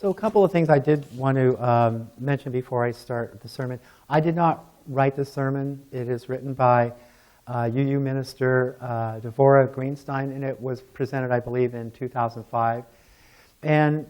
So a couple of things I did want to mention before I start the sermon. I did not write the sermon. It is written by UU Minister Devorah Greenstein, and it was presented, I believe, in 2005. And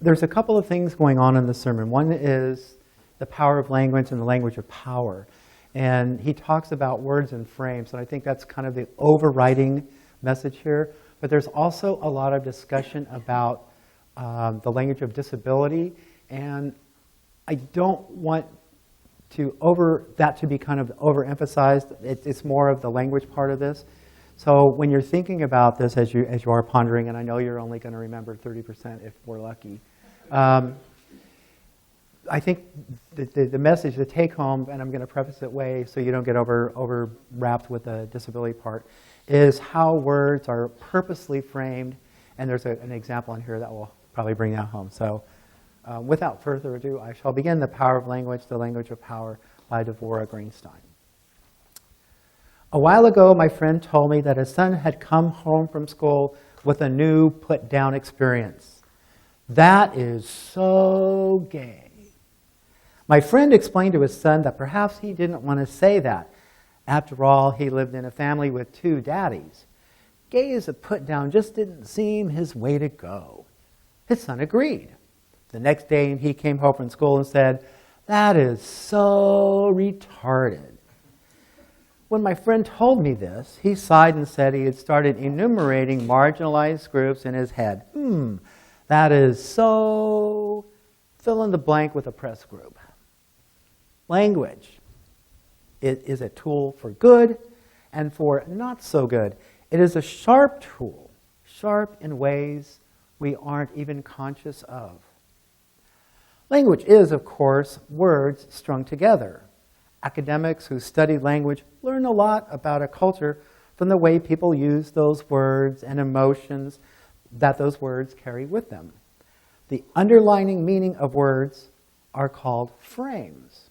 there's a couple of things going on in the sermon. One is the power of language and the language of power. And he talks about words and frames, and I think that's kind of the overriding message here. But there's also a lot of discussion about the language of disability, and I don't want that to be kind of overemphasized. It's more of the language part of this. So when you're thinking about this as you are pondering, and I know you're only going to remember 30% if we're lucky, I think the message, the take home, and I'm going to preface it way so you don't get over wrapped with the disability part, is how words are purposely framed, and there's an example in here that will probably bring that home. So without further ado, I shall begin The Power of Language, the Language of Power by Devorah Greenstein. A while ago, my friend told me that his son had come home from school with a new put-down experience. That is so gay. My friend explained to his son that perhaps he didn't want to say that. After all, he lived in a family with two daddies. Gay as a put-down just didn't seem his way to go. His son agreed. The next day, he came home from school and said, "That is so retarded." When my friend told me this, he sighed and said he had started enumerating marginalized groups in his head. That is so... fill in the blank with oppressed group. Language. It is a tool for good and for not so good. It is a sharp tool, sharp in ways we aren't even conscious of. Language is, of course, words strung together. Academics who study language learn a lot about a culture from the way people use those words and emotions that those words carry with them. The underlying meaning of words are called frames.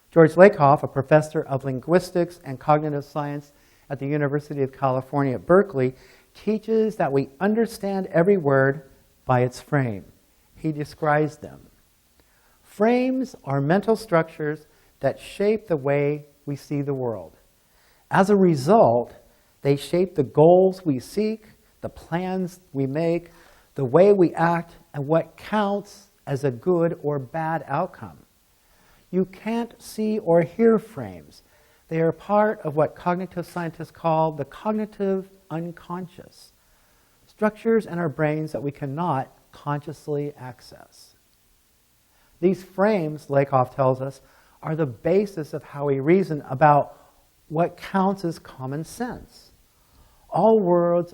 George Lakoff, a professor of linguistics and cognitive science at the University of California at Berkeley, teaches that we understand every word by its frame. He describes them. Frames are mental structures that shape the way we see the world. As a result, they shape the goals we seek, the plans we make, the way we act, and what counts as a good or bad outcome. You can't see or hear frames. They are part of what cognitive scientists call the cognitive unconscious, structures in our brains that we cannot consciously access. These frames, Lakoff tells us, are the basis of how we reason about what counts as common sense. All words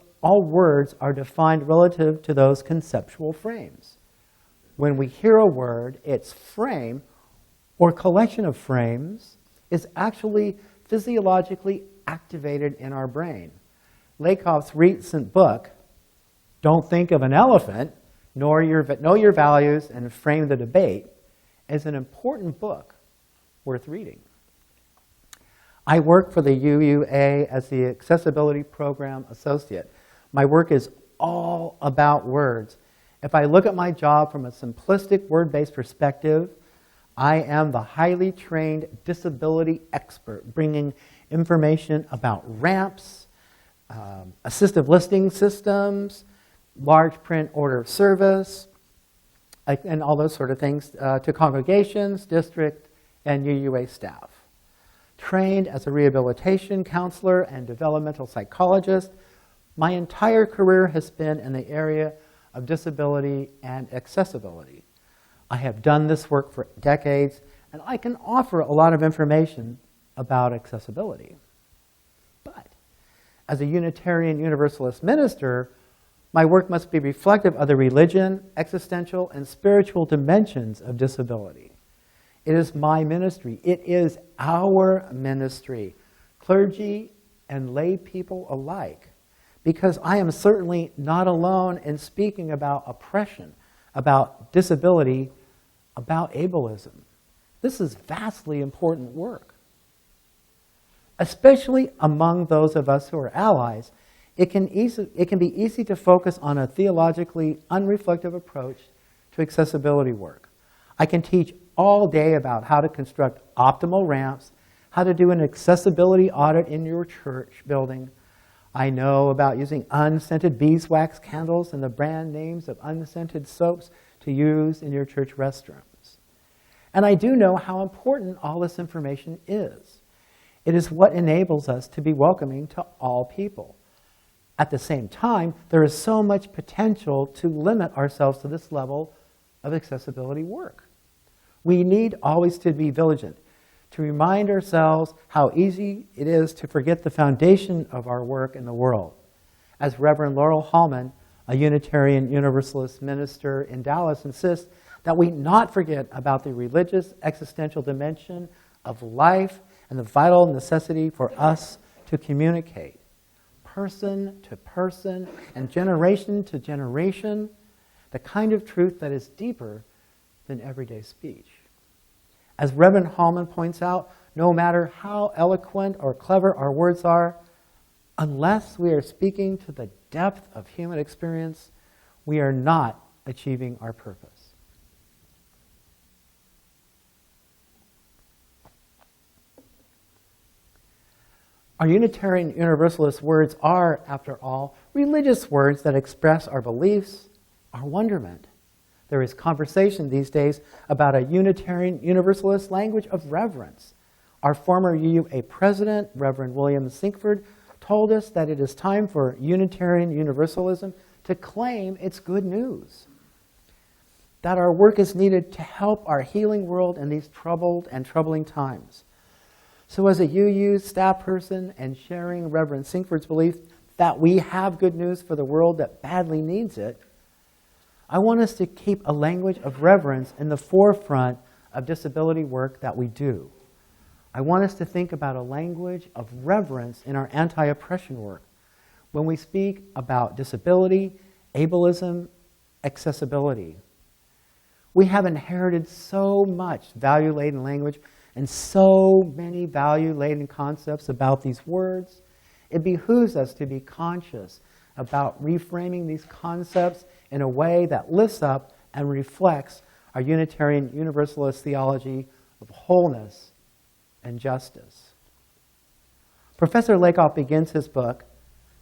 are defined relative to those conceptual frames. When we hear a word, its frame or collection of frames is actually physiologically activated in our brain. Lakoff's recent book, Don't Think of an Elephant, Know Your Values and Frame the Debate, is an important book worth reading. I work for the UUA as the Accessibility Program Associate. My work is all about words. If I look at my job from a simplistic word-based perspective, I am the highly trained disability expert, bringing information about ramps, assistive listening systems, large print order of service, and all those sort of things to congregations, district, and UUA staff. Trained as a rehabilitation counselor and developmental psychologist, my entire career has been in the area of disability and accessibility. I have done this work for decades, and I can offer a lot of information about accessibility. But as a Unitarian Universalist minister, my work must be reflective of the religion, existential, and spiritual dimensions of disability. It is my ministry. It is our ministry, clergy and lay people alike, because I am certainly not alone in speaking about oppression, about disability, about ableism. This is vastly important work. Especially among those of us who are allies, it can be easy to focus on a theologically unreflective approach to accessibility work. I can teach all day about how to construct optimal ramps, how to do an accessibility audit in your church building. I know about using unscented beeswax candles and the brand names of unscented soaps to use in your church restrooms. And I do know how important all this information is. It is what enables us to be welcoming to all people. At the same time, there is so much potential to limit ourselves to this level of accessibility work. We need always to be vigilant, to remind ourselves how easy it is to forget the foundation of our work in the world. As Reverend Laurel Hallman, a Unitarian Universalist minister in Dallas, insists that we not forget about the religious existential dimension of life and the vital necessity for us to communicate, person to person and generation to generation, the kind of truth that is deeper than everyday speech. As Reverend Hallman points out, no matter how eloquent or clever our words are, unless we are speaking to the depth of human experience, we are not achieving our purpose. Our Unitarian Universalist words are, after all, religious words that express our beliefs, our wonderment. There is conversation these days about a Unitarian Universalist language of reverence. Our former UUA president, Reverend William Sinkford, told us that it is time for Unitarian Universalism to claim its good news. That our work is needed to help our healing world in these troubled and troubling times. So as a UU staff person and sharing Reverend Sinkford's belief that we have good news for the world that badly needs it, I want us to keep a language of reverence in the forefront of disability work that we do. I want us to think about a language of reverence in our anti-oppression work when we speak about disability, ableism, accessibility. We have inherited so much value-laden language and so many value-laden concepts about these words. It behooves us to be conscious about reframing these concepts in a way that lifts up and reflects our Unitarian Universalist theology of wholeness and justice. Professor Lakoff begins his book,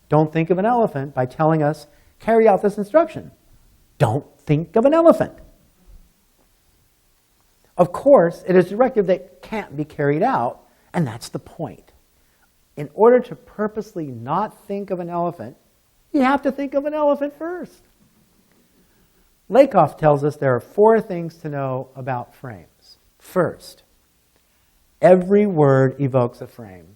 Don't Think of an Elephant, by telling us, carry out this instruction. Don't think of an elephant. Of course, it is a directive that can't be carried out, and that's the point. In order to purposely not think of an elephant, you have to think of an elephant first. Lakoff tells us there are 4 things to know about frames. First, every word evokes a frame.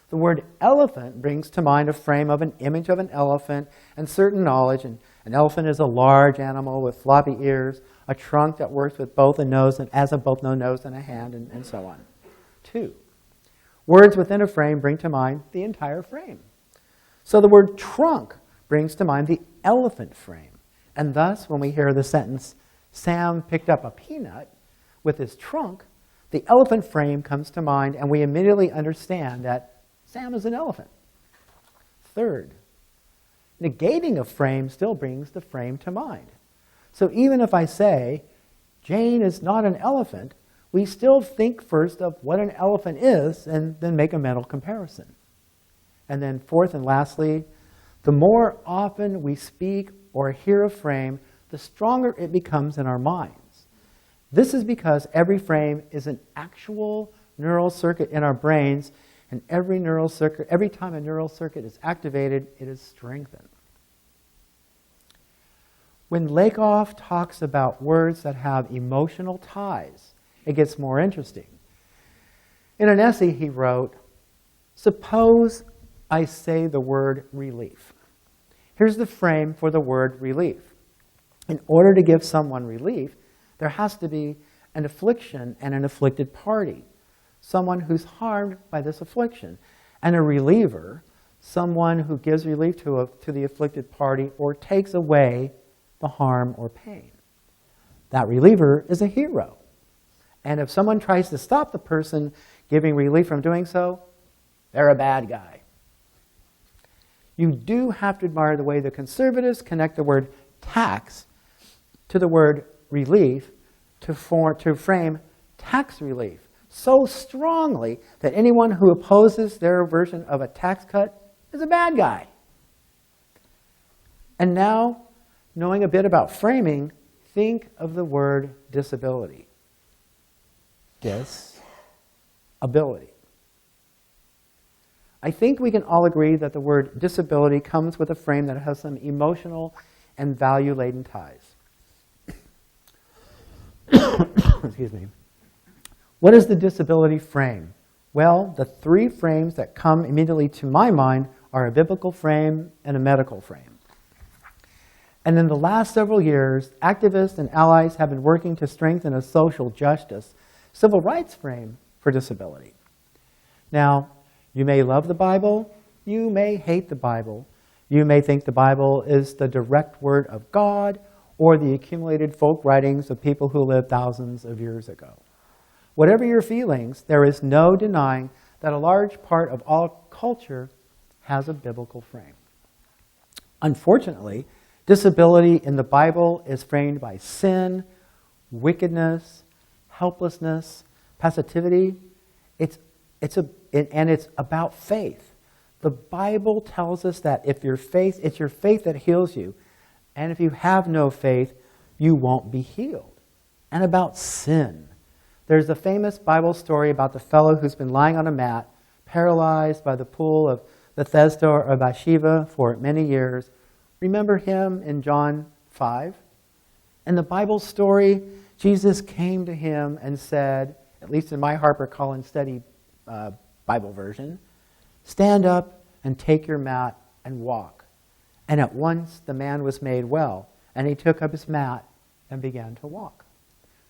The word elephant brings to mind a frame of an image of an elephant and certain knowledge. And an elephant is a large animal with floppy ears, a trunk that works with both a nose and as of both no nose and a hand, and so on. 2, words within a frame bring to mind the entire frame. So the word trunk brings to mind the elephant frame. And thus, when we hear the sentence, Sam picked up a peanut with his trunk, the elephant frame comes to mind, and we immediately understand that Sam is an elephant. Third, negating a frame still brings the frame to mind. So even if I say, Jane is not an elephant, we still think first of what an elephant is and then make a mental comparison. And then fourth and lastly, the more often we speak or hear a frame, the stronger it becomes in our minds. This is because every frame is an actual neural circuit in our brains, and every time a neural circuit is activated, it is strengthened. When Lakoff talks about words that have emotional ties, it gets more interesting. In an essay he wrote, suppose I say the word relief. Here's the frame for the word relief. In order to give someone relief, there has to be an affliction and an afflicted party, someone who's harmed by this affliction, and a reliever, someone who gives relief to the afflicted party or takes away the harm or pain. That reliever is a hero. And if someone tries to stop the person giving relief from doing so, they're a bad guy. You do have to admire the way the conservatives connect the word tax to the word relief to frame tax relief so strongly that anyone who opposes their version of a tax cut is a bad guy. And now, knowing a bit about framing, think of the word disability. Disability. I think we can all agree that the word disability comes with a frame that has some emotional and value-laden ties. Excuse me. What is the disability frame? Well, the three frames that come immediately to my mind are a biblical frame and a medical frame. And in the last several years, activists and allies have been working to strengthen a social justice, civil rights frame for disability. Now, you may love the Bible, you may hate the Bible. You may think the Bible is the direct word of God or the accumulated folk writings of people who lived thousands of years ago. Whatever your feelings, there is no denying that a large part of all culture has a biblical frame. Unfortunately, disability in the Bible is framed by sin, wickedness, helplessness, passivity. It's about faith. The Bible tells us that if it's your faith that heals you, and if you have no faith, you won't be healed. And about sin. There's a famous Bible story about the fellow who's been lying on a mat, paralyzed by the pool of Bethesda or Bathsheba for many years. Remember him in John 5? In the Bible story, Jesus came to him and said, at least in my Harper Collins Study Bible version, "Stand up and take your mat and walk." And at once the man was made well, and he took up his mat and began to walk.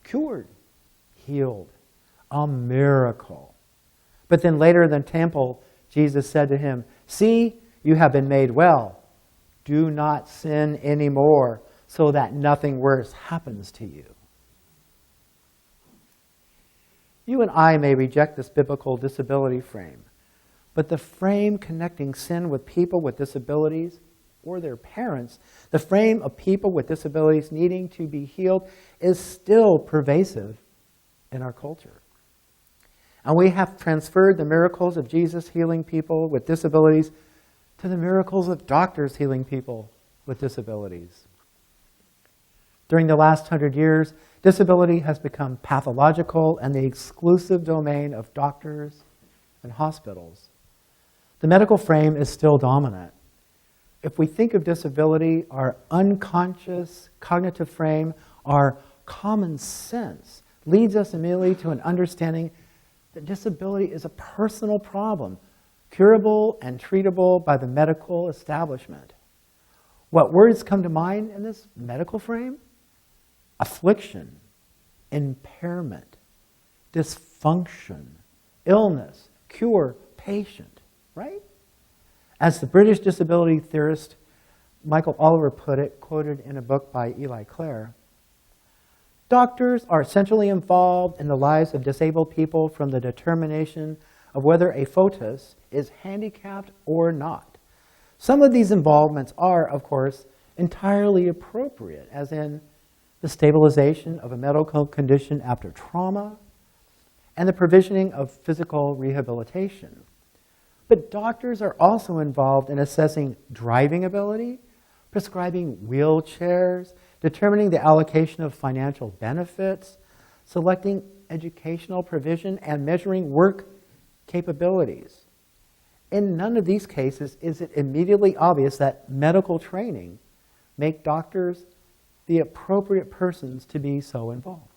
Cured, healed, a miracle. But then later in the temple, Jesus said to him, "See, you have been made well. Do not sin anymore, so that nothing worse happens to you." You and I may reject this biblical disability frame, but the frame connecting sin with people with disabilities or their parents, the frame of people with disabilities needing to be healed, is still pervasive in our culture. And we have transferred the miracles of Jesus healing people with disabilities to the miracles of doctors healing people with disabilities. During the last 100 years, disability has become pathological and the exclusive domain of doctors and hospitals. The medical frame is still dominant. If we think of disability, our unconscious cognitive frame, our common sense, leads us immediately to an understanding that disability is a personal problem, curable and treatable by the medical establishment. What words come to mind in this medical frame? Affliction, impairment, dysfunction, illness, cure, patient, right? As the British disability theorist Michael Oliver put it, quoted in a book by Eli Clare, doctors are essentially involved in the lives of disabled people from the determination of whether a foetus is handicapped or not. Some of these involvements are, of course, entirely appropriate, as in the stabilization of a medical condition after trauma and the provisioning of physical rehabilitation. But doctors are also involved in assessing driving ability, prescribing wheelchairs, determining the allocation of financial benefits, selecting educational provision, and measuring work capabilities. In none of these cases is it immediately obvious that medical training make doctors the appropriate persons to be so involved.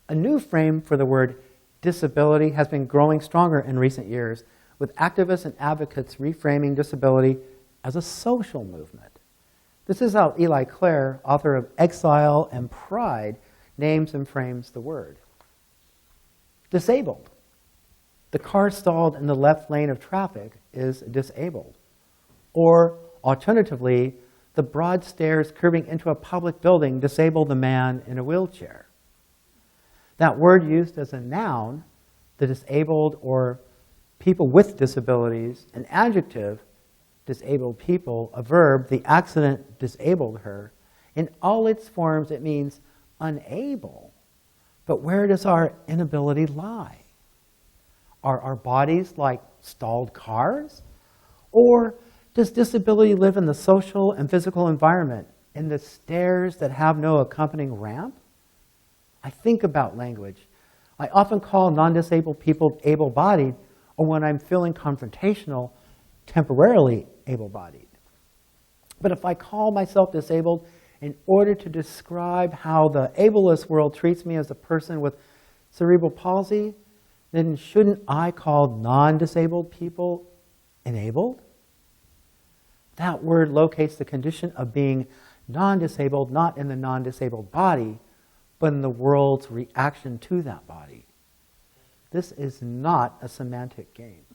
A new frame for the word disability has been growing stronger in recent years, with activists and advocates reframing disability as a social movement. This is how Eli Clare, author of Exile and Pride, names and frames the word. Disabled. The car stalled in the left lane of traffic is disabled. Or, alternatively, the broad stairs curving into a public building disable the man in a wheelchair. That word used as a noun, the disabled or people with disabilities, an adjective, disabled people, a verb, the accident disabled her, In all its forms, it means unable. But where does our inability lie? Are our bodies like stalled cars? Or does disability live in the social and physical environment, in the stairs that have no accompanying ramp? I think about language. I often call non-disabled people able-bodied, or when I'm feeling confrontational, temporarily able-bodied. But if I call myself disabled in order to describe how the ableist world treats me as a person with cerebral palsy, then shouldn't I call non-disabled people enabled? That word locates the condition of being non-disabled, not in the non-disabled body, but in the world's reaction to that body. This is not a semantic game.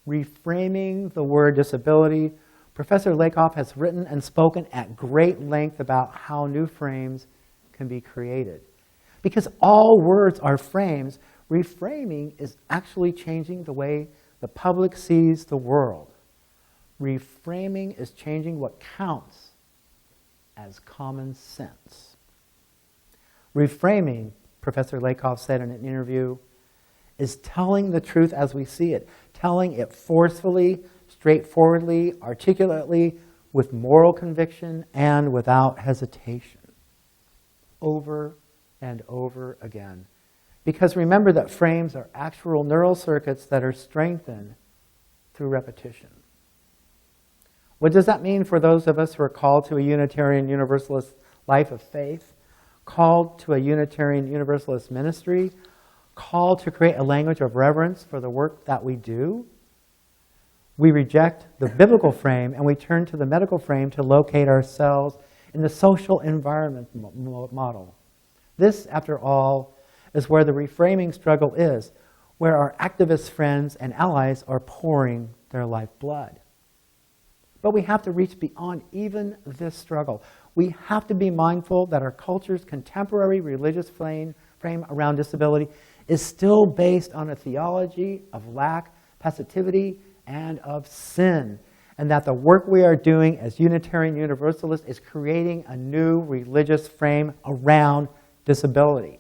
Reframing the word disability, Professor Lakoff has written and spoken at great length about how new frames can be created. Because all words are frames, reframing is actually changing the way the public sees the world. Reframing is changing what counts as common sense. Reframing, Professor Lakoff said in an interview, is telling the truth as we see it, telling it forcefully, straightforwardly, articulately, with moral conviction and without hesitation. Over and over again. Because remember that frames are actual neural circuits that are strengthened through repetition. What does that mean for those of us who are called to a Unitarian Universalist life of faith, called to a Unitarian Universalist ministry, called to create a language of reverence for the work that we do? We reject the biblical frame and we turn to the medical frame to locate ourselves in the social environment model. This, after all, is where the reframing struggle is, where our activist friends and allies are pouring their lifeblood. But we have to reach beyond even this struggle. We have to be mindful that our culture's contemporary religious frame around disability is still based on a theology of lack, passivity, and of sin, and that the work we are doing as Unitarian Universalists is creating a new religious frame around disability,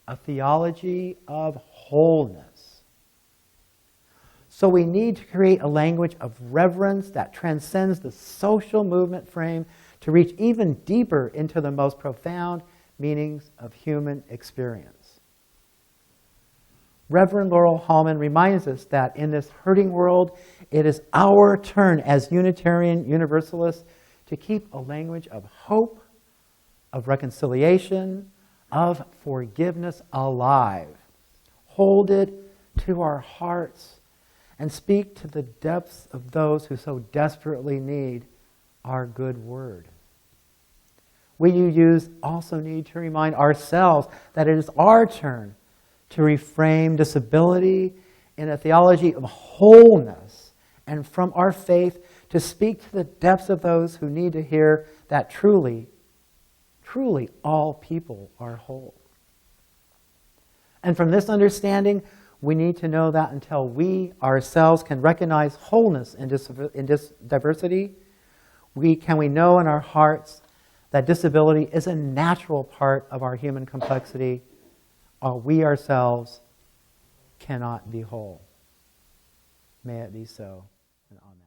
a theology of wholeness. So we need to create a language of reverence that transcends the social movement frame to reach even deeper into the most profound meanings of human experience. Reverend Laurel Hallman reminds us that in this hurting world, it is our turn as Unitarian Universalists to keep a language of hope, of reconciliation, of forgiveness alive. Hold it to our hearts and speak to the depths of those who so desperately need our good word. We UUs also need to remind ourselves that it is our turn to reframe disability in a theology of wholeness, and from our faith to speak to the depths of those who need to hear that truly, truly all people are whole. And from this understanding, we need to know that until we ourselves can recognize wholeness in diversity, we know in our hearts that disability is a natural part of our human complexity, or we ourselves cannot be whole. May it be so, and amen.